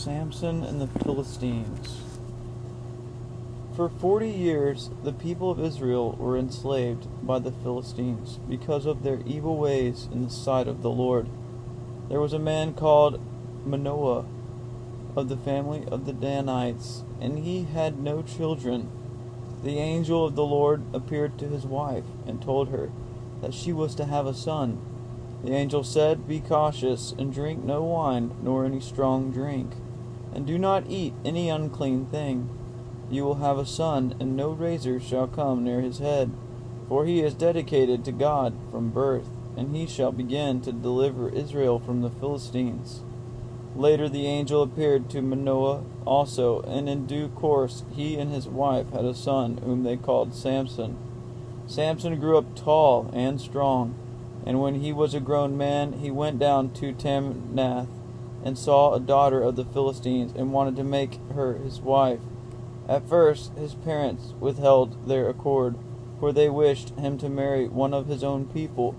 Samson and the Philistines. For 40 years the people of Israel were enslaved by the Philistines because of their evil ways in the sight of the Lord. There was a man called Manoah of the family of the Danites, and he had no children. The angel of the Lord appeared to his wife and told her that she was to have a son. The angel said, "Be cautious, and drink no wine nor any strong drink, and do not eat any unclean thing. You will have a son, and no razor shall come near his head, for he is dedicated to God from birth, and he shall begin to deliver Israel from the Philistines." Later the angel appeared to Manoah also, and in due course he and his wife had a son, whom they called Samson. Samson grew up tall and strong, and when he was a grown man, he went down to Timnath and saw a daughter of the Philistines, and wanted to make her his wife. At first his parents withheld their accord, for they wished him to marry one of his own people.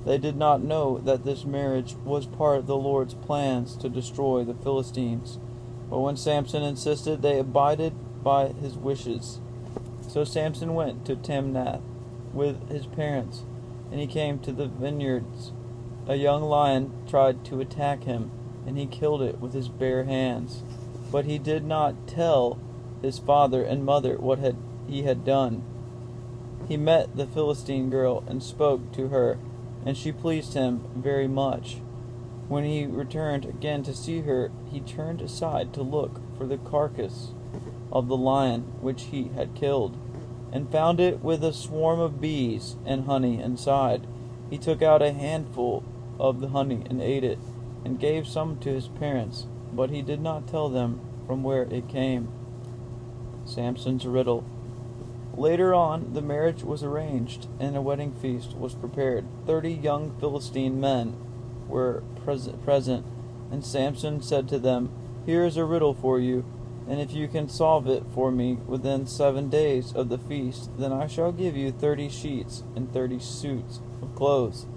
They did not know that this marriage was part of the Lord's plans to destroy the Philistines. But when Samson insisted, they abided by his wishes. So Samson went to Timnath with his parents, and he came to the vineyards. A young lion tried to attack him, and he killed it with his bare hands. But he did not tell his father and mother what he had done. He met the Philistine girl and spoke to her, and she pleased him very much. When he returned again to see her, he turned aside to look for the carcass of the lion which he had killed, and found it with a swarm of bees and honey inside. He took out a handful of the honey and ate it, and gave some to his parents, but he did not tell them from where it came. Samson's riddle. Later on, the marriage was arranged, and a wedding feast was prepared. 30 young Philistine men were present, and Samson said to them, "Here is a riddle for you, and if you can solve it for me within 7 days of the feast, then I shall give you 30 sheets and 30 suits of clothes.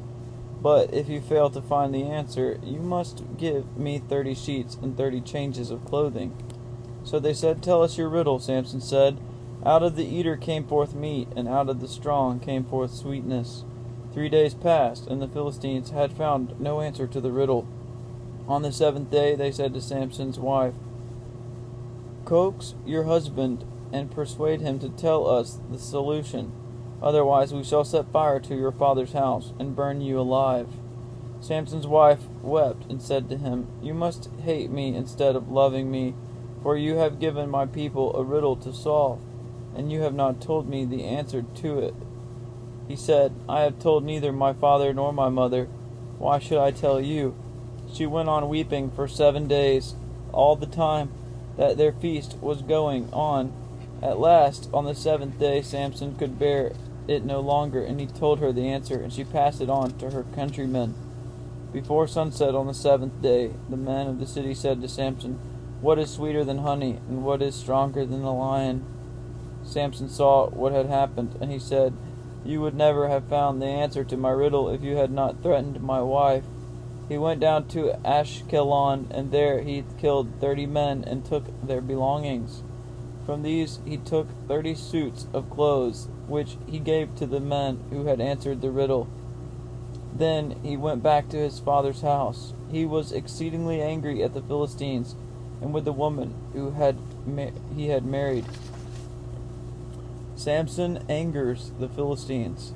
But if you fail to find the answer, you must give me 30 sheets and 30 changes of clothing." So they said, "Tell us your riddle." Samson said, "Out of the eater came forth meat, and out of the strong came forth sweetness." 3 days passed, and the Philistines had found no answer to the riddle. On the 7th day they said to Samson's wife, "Coax your husband and persuade him to tell us the solution. Otherwise we shall set fire to your father's house and burn you alive." Samson's wife wept and said to him, "You must hate me instead of loving me, for you have given my people a riddle to solve, and you have not told me the answer to it." He said, "I have told neither my father nor my mother. Why should I tell you?" She went on weeping for 7 days, all the time that their feast was going on. At last, on the 7th day, Samson could bear it no longer, and he told her the answer, and she passed it on to her countrymen. Before sunset on the 7th day, the men of the city said to Samson, "What is sweeter than honey, and what is stronger than a lion?" Samson saw what had happened, and he said, "You would never have found the answer to my riddle if you had not threatened my wife." He went down to Ashkelon, and there he killed 30 men and took their belongings. From these he took 30 suits of clothes, which he gave to the men who had answered the riddle. Then he went back to his father's house. He was exceedingly angry at the Philistines and with the woman who he had married. Samson angers the Philistines.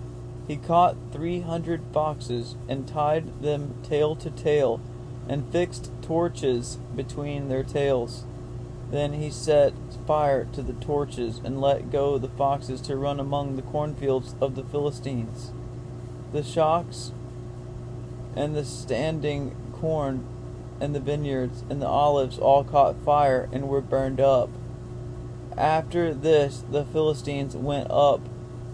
He caught 300 foxes and tied them tail to tail and fixed torches between their tails. Then he set fire to the torches and let go the foxes to run among the cornfields of the Philistines. The shocks and the standing corn and the vineyards and the olives all caught fire and were burned up. After this the Philistines went up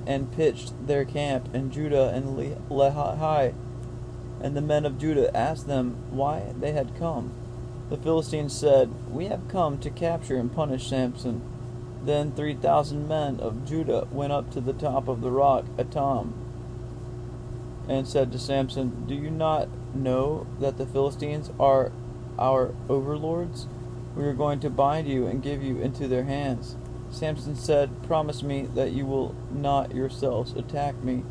and pitched their camp in Judah and Lehi. And the men of Judah asked them why they had come. The Philistines said, "We have come to capture and punish Samson." Then 3,000 men of Judah went up to the top of the rock Etam and said to Samson, "Do you not know that the Philistines are our overlords? We are going to bind you and give you into their hands." Samson said, "Promise me that you will not yourselves attack me."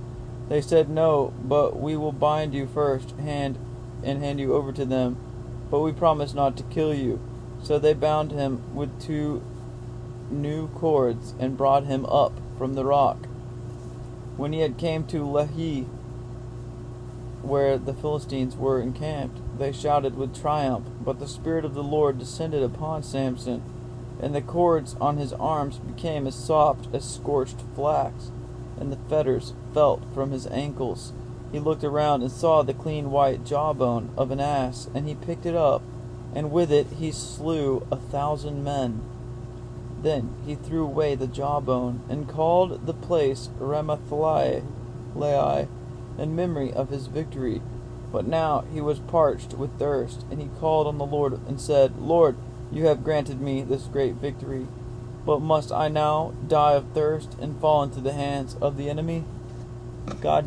They said, "No, but we will bind you first and hand you over to them, but we promise not to kill you." So they bound him with 2 new cords and brought him up from the rock. When he had came to Lehi, where the Philistines were encamped, they shouted with triumph, but the Spirit of the Lord descended upon Samson, and the cords on his arms became as soft as scorched flax, and the fetters fell from his ankles. He looked around and saw the clean white jawbone of an ass, and he picked it up, and with it he slew 1,000 men. Then he threw away the jawbone, and called the place Ramathlehi, in memory of his victory. But now he was parched with thirst, and he called on the Lord and said, "Lord, you have granted me this great victory, but must I now die of thirst and fall into the hands of the enemy?" God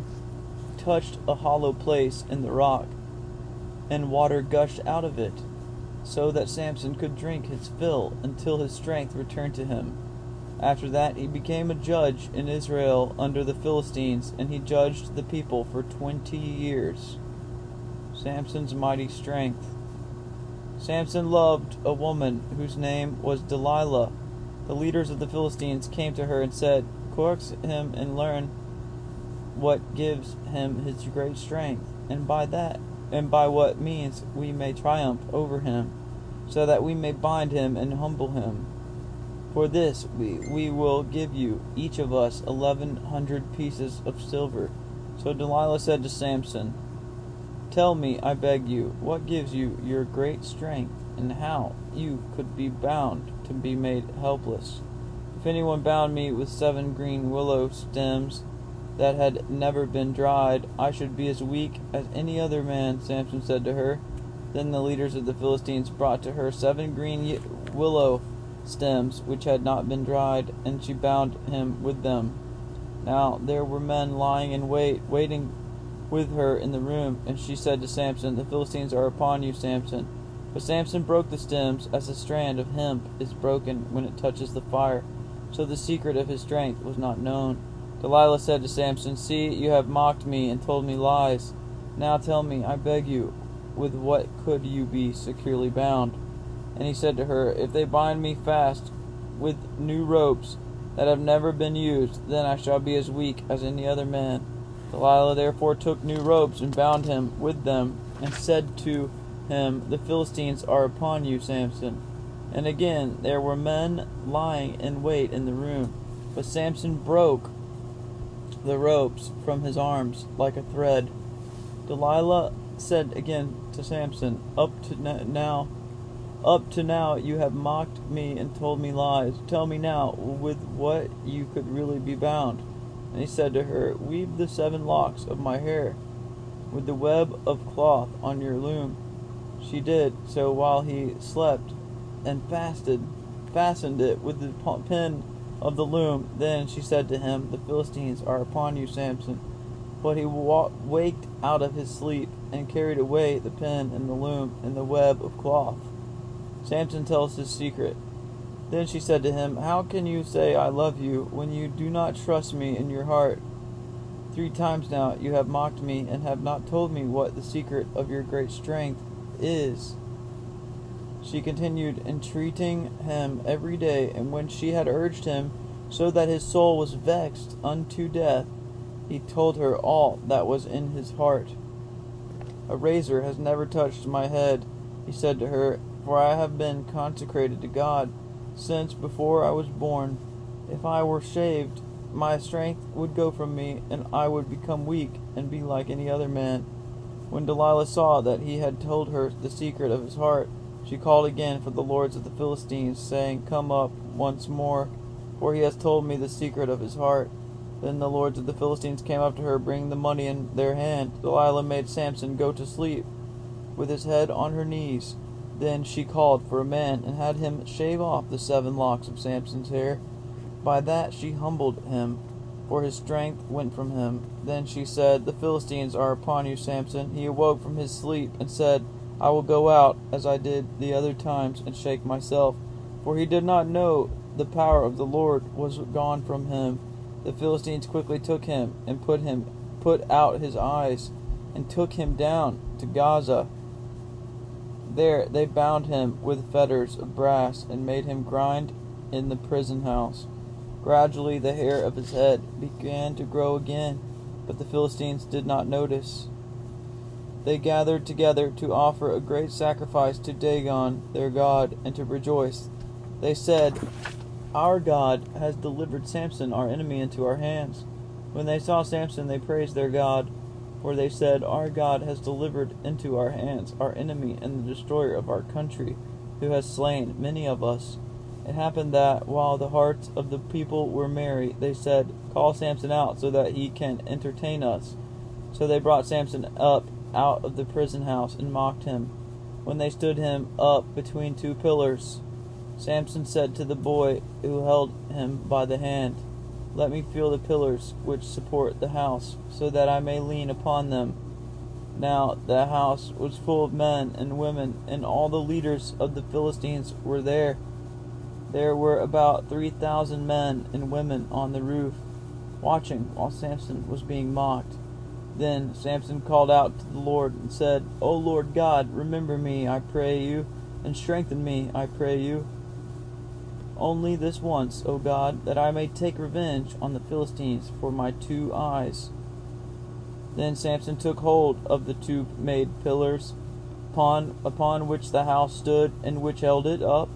touched a hollow place in the rock, and water gushed out of it, so that Samson could drink his fill until his strength returned to him. After that he became a judge in Israel under the Philistines, and he judged the people for 20 years. Samson's mighty strength. Samson loved a woman whose name was Delilah. The leaders of the Philistines came to her and said, "Coax him and learn what gives him his great strength, and by what means we may triumph over him, so that we may bind him and humble him. For this we will give you, each of us, 1,100 pieces of silver." So Delilah said to Samson, "Tell me, I beg you, what gives you your great strength, and how you could be bound to be made helpless? If anyone bound me with 7 green willow stems that had never been dried, I should be as weak as any other man," Samson said to her. Then the leaders of the Philistines brought to her 7 green willow stems which had not been dried, and she bound him with them. Now there were men lying in waiting with her in the room, and she said to Samson, "The Philistines are upon you, Samson." But Samson broke the stems as a strand of hemp is broken when it touches the fire, so the secret of his strength was not known. Delilah said to Samson, "See, you have mocked me and told me lies. Now tell me, I beg you, with what could you be securely bound?" And he said to her, "If they bind me fast with new ropes that have never been used, then I shall be as weak as any other man." Delilah therefore took new ropes and bound him with them, and said to him, "The Philistines are upon you, Samson." And again there were men lying in wait in the room, but Samson broke the ropes from his arms like a thread. Delilah said again to Samson, Up to now you have mocked me and told me lies. Tell me now with what you could really be bound." And he said to her, "Weave the 7 locks of my hair with the web of cloth on your loom." She did so while he slept, and fastened it with the pin of the loom. Then she said to him, "The Philistines are upon you, Samson." But he waked out of his sleep and carried away the pin and the loom and the web of cloth. Samson tells his secret. Then she said to him, "How can you say I love you when you do not trust me in your heart? 3 times now you have mocked me and have not told me what the secret of your great strength is." She continued entreating him every day, and when she had urged him so that his soul was vexed unto death, he told her all that was in his heart. "A razor has never touched my head," he said to her, "for I have been consecrated to God since before I was born. If I were shaved, my strength would go from me, and I would become weak and be like any other man." When Delilah saw that he had told her the secret of his heart, she called again for the lords of the Philistines, saying, "Come up once more, for he has told me the secret of his heart." Then the lords of the Philistines came up to her, bringing the money in their hand. Delilah made Samson go to sleep with his head on her knees. Then she called for a man and had him shave off the 7 locks of Samson's hair. By that she humbled him, for his strength went from him. Then she said, "The Philistines are upon you, Samson." He awoke from his sleep and said, I will go out, as I did the other times, and shake myself. For he did not know the power of the Lord was gone from him. The Philistines quickly took him, and put out his eyes, and took him down to Gaza. There they bound him with fetters of brass, and made him grind in the prison house. Gradually the hair of his head began to grow again, but the Philistines did not notice. They gathered together to offer a great sacrifice to Dagon, their god, and to rejoice. They said, "Our God has delivered Samson, our enemy, into our hands." When they saw Samson, they praised their God, for they said, "Our God has delivered into our hands our enemy and the destroyer of our country, who has slain many of us." It happened that, while the hearts of the people were merry, they said, "Call Samson out, so that he can entertain us." So they brought Samson up out of the prison house and mocked him. When they stood him up between two pillars, Samson said to the boy who held him by the hand, "Let me feel the pillars which support the house, so that I may lean upon them." Now the house was full of men and women, and all the leaders of the Philistines were there. There were about 3,000 men and women on the roof, watching while Samson was being mocked. Then Samson called out to the Lord and said, "O Lord God, remember me, I pray you, and strengthen me, I pray you. Only this once, O God, that I may take revenge on the Philistines for my 2 eyes." Then Samson took hold of the 2 made pillars upon which the house stood, and which held it up.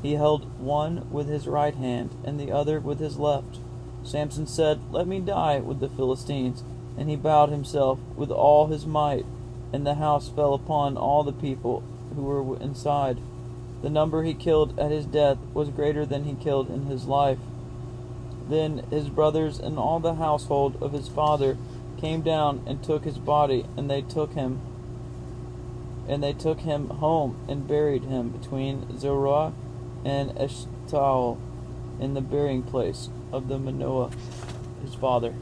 He held one with his right hand, and the other with his left. Samson said, "Let me die with the Philistines." And he bowed himself with all his might, and the house fell upon all the people who were inside. The number he killed at his death was greater than he killed in his life. Then his brothers and all the household of his father came down and took his body, and they took him home and buried him between Zorah and Eshtaol in the burying place of the Manoah, his father.